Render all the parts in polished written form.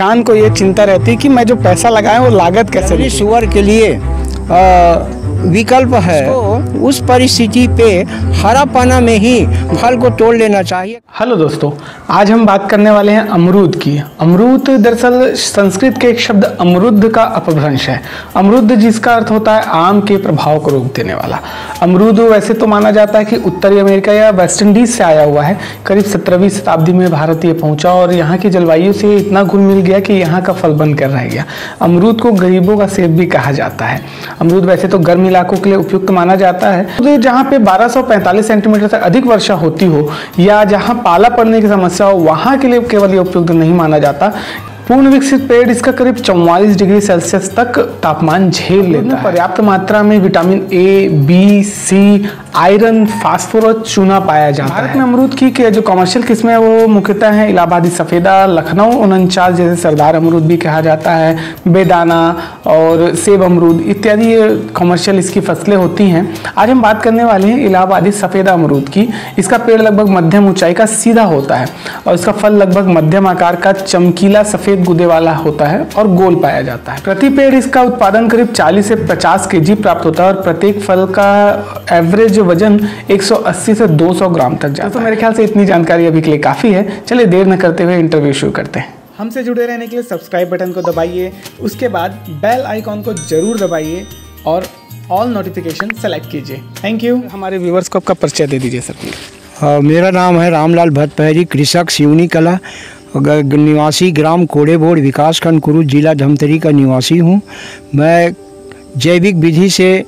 किसान को ये चिंता रहती है कि मैं जो पैसा लगाया वो लागत कैसे। सुअर के लिए विकल्प है, तो उस परिस्थिति पे हरा पाना में ही फल को तोड़ लेना चाहिए। हेलो दोस्तों, आज हम बात करने वाले हैं अमरूद की। अमरूद दरअसल संस्कृत के एक शब्द अमरुद का अपभ्रंश है। अमरुद जिसका अर्थ होता है आम के प्रभाव को रोक देने वाला। अमरूद वैसे तो माना जाता है कि उत्तरी अमेरिका या वेस्ट इंडीज से आया हुआ है। करीब 17वीं शताब्दी में भारत ये पहुंचा और यहाँ की जलवायु से इतना घुल मिल गया कि यहाँ का फल बनकर रह गया। अमरूद को गरीबों का सेब भी कहा जाता है। अमरूद वैसे तो गर्म इलाकों के लिए उपयुक्त माना जाता है। तो जहाँ पे 1245 सेंटीमीटर से अधिक वर्षा होती हो या जहाँ पाला पड़ने की समस्या हो, वहाँ के लिए केवल ये उपयुक्त नहीं माना जाता। पूर्ण विकसित पेड़ इसका करीब 44 डिग्री सेल्सियस तक तापमान झेल लेता है। पर्याप्त मात्रा में vitamin A, B, C, iron, phosphorus, चूना पाया जाता है। भारत में अमरूद की जो कमर्शियल किस्में हैं वो मुख्यतः हैं इलाहाबादी सफ़ेदा, लखनऊ 49 जैसे सरदार अमरूद भी कहा जाता है, बेदाना और सेब अमरूद इत्यादि ये कमर्शियल इसकी फसलें होती हैं। आज हम बात करने वाले हैं इलाहाबादी सफ़ेदा अमरूद की। इसका पेड़ लगभग मध्यम ऊंचाई का सीधा होता है और इसका फल लगभग मध्यम आकार का चमकीला सफ़ेद गुदे वाला होता है और गोल पाया जाता है। प्रति पेड़ इसका उत्पादन करीब 40 से 50 केजी प्राप्त होता है और प्रत्येक फल का एवरेज वजन 180 से 200 ग्राम तक जाता है। तो मेरे ख्याल से इतनी जानकारी अभी के लिए काफ़ी है। चलिए देर न करते हुए इंटरव्यू शुरू करते हैं। हमसे जुड़े रहने के लिए सब्सक्राइब बटन को दबाइए, उसके बाद बेल आइकॉन को जरूर दबाइए और ऑल नोटिफिकेशन सेलेक्ट कीजिए। Thank you. हमारे व्यूवर्स को आपका परिचय दे दीजिए सर। मेरा नाम है रामलाल भट्टपहरी, कृषक सिवनी कला निवासी, ग्राम कोड़ेबोड़, विकासखंड कुरुद, जिला धमतरी का निवासी हूँ। मैं जैविक विधि से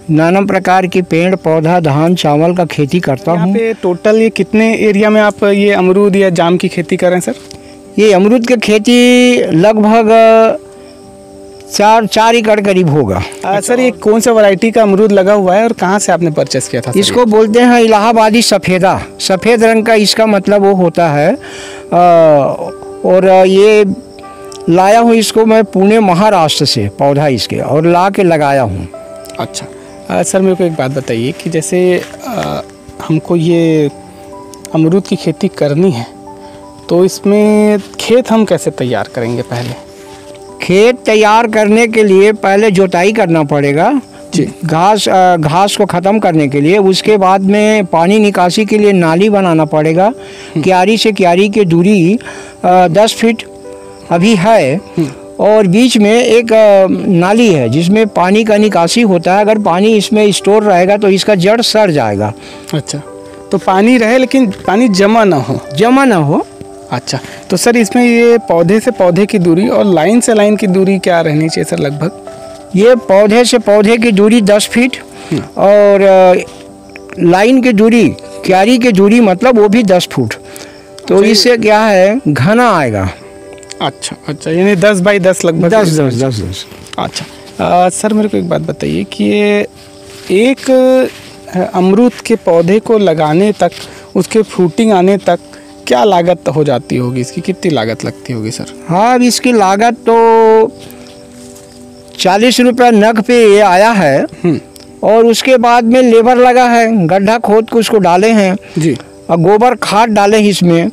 नाना प्रकार के पेड़ पौधा, धान, चावल का खेती करता हूँ। यहाँ पे टोटल ये कितने एरिया में आप ये अमरूद या जाम की खेती कर रहे हैं सर? ये अमरूद की खेती लगभग 4 एकड़ करीब होगा। सर ये कौन सा वैरायटी का अमरूद लगा हुआ है और कहाँ से आपने परचेस किया था? इसको बोलते हैं इलाहाबादी सफ़ेदा। सफ़ेद रंग का इसका मतलब वो होता है। और ये लाया हूँ इसको मैं पुणे महाराष्ट्र से, पौधा इसके, और ला के लगाया हूँ। अच्छा सर, मेरे को एक बात बताइए कि जैसे हमको ये अमरूद की खेती करनी है तो इसमें खेत हम कैसे तैयार करेंगे? पहले खेत तैयार करने के लिए पहले जुताई करना पड़ेगा जी, घास को ख़त्म करने के लिए। उसके बाद में पानी निकासी के लिए नाली बनाना पड़ेगा। क्यारी से क्यारी की दूरी 10 फीट अभी है और बीच में एक नाली है जिसमें पानी का निकासी होता है। अगर पानी इसमें स्टोर रहेगा तो इसका जड़ सड़ जाएगा। अच्छा, तो पानी रहे लेकिन पानी जमा ना हो। अच्छा, तो सर इसमें ये पौधे से पौधे की दूरी और लाइन से लाइन की दूरी क्या रहनी चाहिए सर? लगभग ये पौधे से पौधे की दूरी 10 फीट और लाइन की दूरी, क्यारी की दूरी मतलब वो भी 10 फुट। तो इससे क्या है, घना आएगा। अच्छा, यानी 10 बाई 10 लगभग 10। अच्छा सर, मेरे को एक बात बताइए कि ये एक अमरूद के पौधे को लगाने तक, उसके फ्रूटिंग आने तक क्या लागत हो जाती होगी? इसकी कितनी लागत लगती होगी सर? हाँ, अब इसकी लागत तो 40 रुपये नग पे ये आया है और उसके बाद में लेबर लगा है, गड्ढा खोद के उसको डाले हैं जी और गोबर खाद डाले इसमें।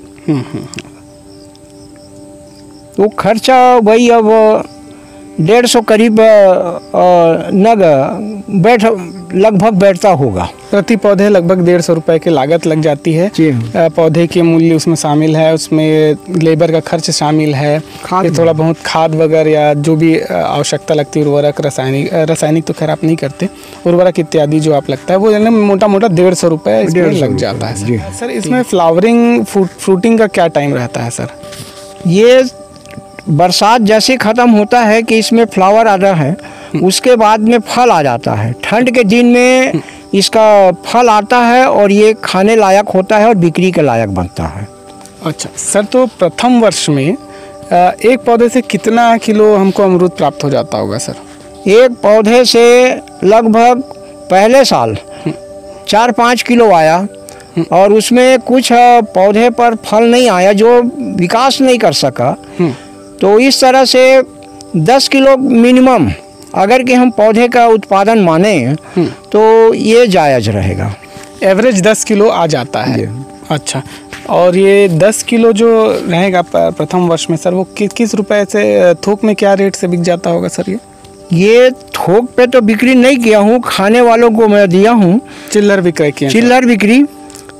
तो खर्चा वही अब 150 करीब नग लगभग बैठता होगा। प्रति पौधे लगभग 150 रुपये की लागत लग जाती है। पौधे के मूल्य उसमें शामिल है, उसमें लेबर का खर्च शामिल है, थोड़ा बहुत खाद वगैरह या जो भी आवश्यकता लगती है, उर्वरक, रासायनिक तो खैर आप नहीं करते, उर्वरक इत्यादि जो आप लगता है वो मोटा 150 रुपये इसमें लग जाता है। सर इसमें फ्लावरिंग फ्रूटिंग का क्या टाइम रहता है सर? ये बरसात जैसे ख़त्म होता है कि इसमें फ्लावर आ रहा है, उसके बाद में फल आ जाता है। ठंड के दिन में इसका फल आता है और ये खाने लायक होता है और बिक्री के लायक बनता है। अच्छा सर, तो प्रथम वर्ष में एक पौधे से कितना किलो हमको अमरूद प्राप्त हो जाता होगा सर? एक पौधे से लगभग पहले साल 4-5 किलो आया और उसमें कुछ पौधे पर फल नहीं आया जो विकास नहीं कर सका। तो इस तरह से 10 किलो मिनिमम अगर कि हम पौधे का उत्पादन माने तो ये जायज़ रहेगा। एवरेज 10 किलो आ जाता है। अच्छा, और ये 10 किलो जो रहेगा प्रथम वर्ष में सर, वो किस रुपए से थोक में क्या रेट से बिक जाता होगा सर? ये थोक पे तो बिक्री नहीं किया हूँ, खाने वालों को मैं दिया हूँ। चिल्लर विक्रय किया? चिल्लर बिक्री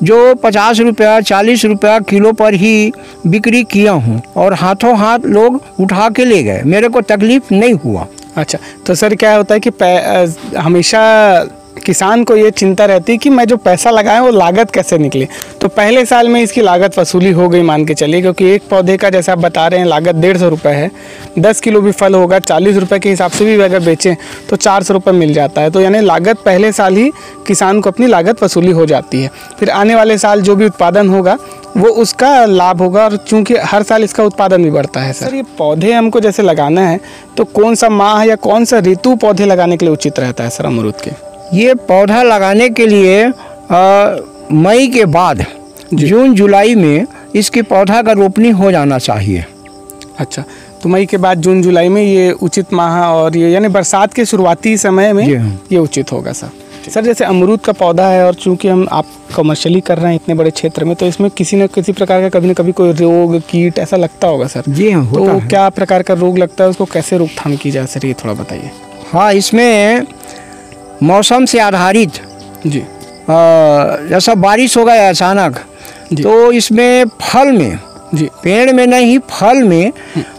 जो 50 रुपया 40 रुपया किलो पर ही बिक्री किया हूँ, और हाथों हाथ लोग उठा के ले गए, मेरे को तकलीफ नहीं हुआ। अच्छा, तो सर क्या होता है कि हमेशा किसान को ये चिंता रहती है कि मैं जो पैसा लगाया वो लागत कैसे निकले। तो पहले साल में इसकी लागत वसूली हो गई मान के चलिए, क्योंकि एक पौधे का जैसा आप बता रहे हैं लागत 150 रुपये है, 10 किलो भी फल होगा, 40 रुपये के हिसाब से भी अगर बेचें तो 400 रुपये मिल जाता है। तो यानी लागत पहले साल ही किसान को अपनी लागत वसूली हो जाती है, फिर आने वाले साल जो भी उत्पादन होगा वो उसका लाभ होगा, और चूँकि हर साल इसका उत्पादन भी बढ़ता है। सर ये पौधे हमको जैसे लगाना है तो कौन सा माह या कौन सा ऋतु पौधे लगाने के लिए उचित रहता है सर अमरूद के? ये पौधा लगाने के लिए मई के बाद जून जुलाई में इसकी पौधा का रोपनी हो जाना चाहिए। अच्छा, तो मई के बाद जून जुलाई में ये उचित माह, और ये यानी बरसात के शुरुआती समय में ये उचित होगा सर। सर जैसे अमरूद का पौधा है, और चूंकि आप कमर्शियली कर रहे हैं इतने बड़े क्षेत्र में, तो इसमें किसी न किसी प्रकार का कभी न कभी कोई रोग कीट ऐसा लगता होगा सर? जी हाँ, तो क्या प्रकार का रोग लगता है, उसको कैसे रोकथाम की जाए सर, ये थोड़ा बताइए। हाँ, इसमें मौसम से आधारित जी, जैसा बारिश हो गया अचानक, तो इसमें फल में जी, पेड़ में नहीं फल में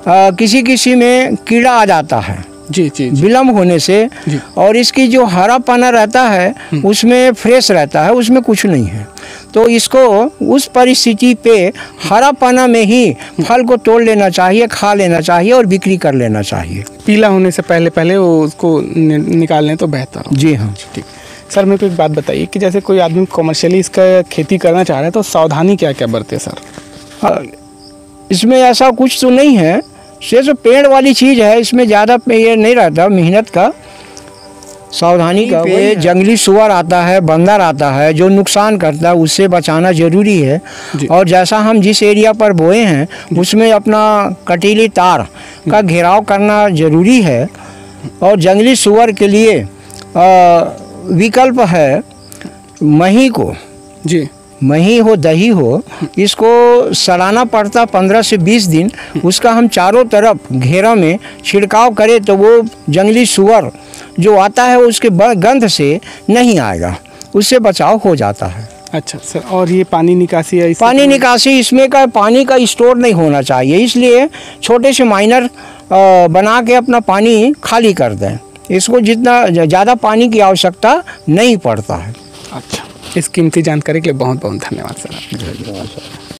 किसी किसी में कीड़ा आ जाता है जी जी, विलम्ब होने से, और इसकी जो हरापना रहता है उसमें फ्रेश रहता है, उसमें कुछ नहीं है। तो इसको उस परिस्थिति पे हरापना में ही फल को तोड़ लेना चाहिए, खा लेना चाहिए और बिक्री कर लेना चाहिए। पीला होने से पहले वो उसको निकाल लें तो बेहतर हो। जी हाँ, ठीक। सर मेरे को एक बात बताइए कि जैसे कोई आदमी कमर्शियली इसका खेती करना चाह रहा है तो सावधानी क्या क्या बरते सर? इसमें ऐसा कुछ तो नहीं है, सिर्फ पेड़ वाली चीज़ है, इसमें ज़्यादा ये नहीं रहता मेहनत का, सावधानी का। पे जंगली सुअर आता है, बंदर आता है जो नुकसान करता है, उससे बचाना ज़रूरी है। और जैसा हम जिस एरिया पर बोए हैं उसमें अपना कटीली तार का घेराव करना ज़रूरी है। और जंगली सुअर के लिए विकल्प है मही को, जी मही हो दही हो, इसको सड़ाना पड़ता 15 से 20 दिन, उसका हम चारों तरफ घेरा में छिड़काव करें तो वो जंगली सुअर जो आता है उसके गंध से नहीं आएगा, उससे बचाव हो जाता है। अच्छा सर, और ये पानी निकासी है? पानी निकासी इसमें का पानी का स्टोर नहीं होना चाहिए, इसलिए छोटे से माइनर बना के अपना पानी खाली कर दें, इसको जितना ज़्यादा पानी की आवश्यकता नहीं पड़ता है। अच्छा, इस कीमती जानकारी के लिए बहुत बहुत धन्यवाद सर।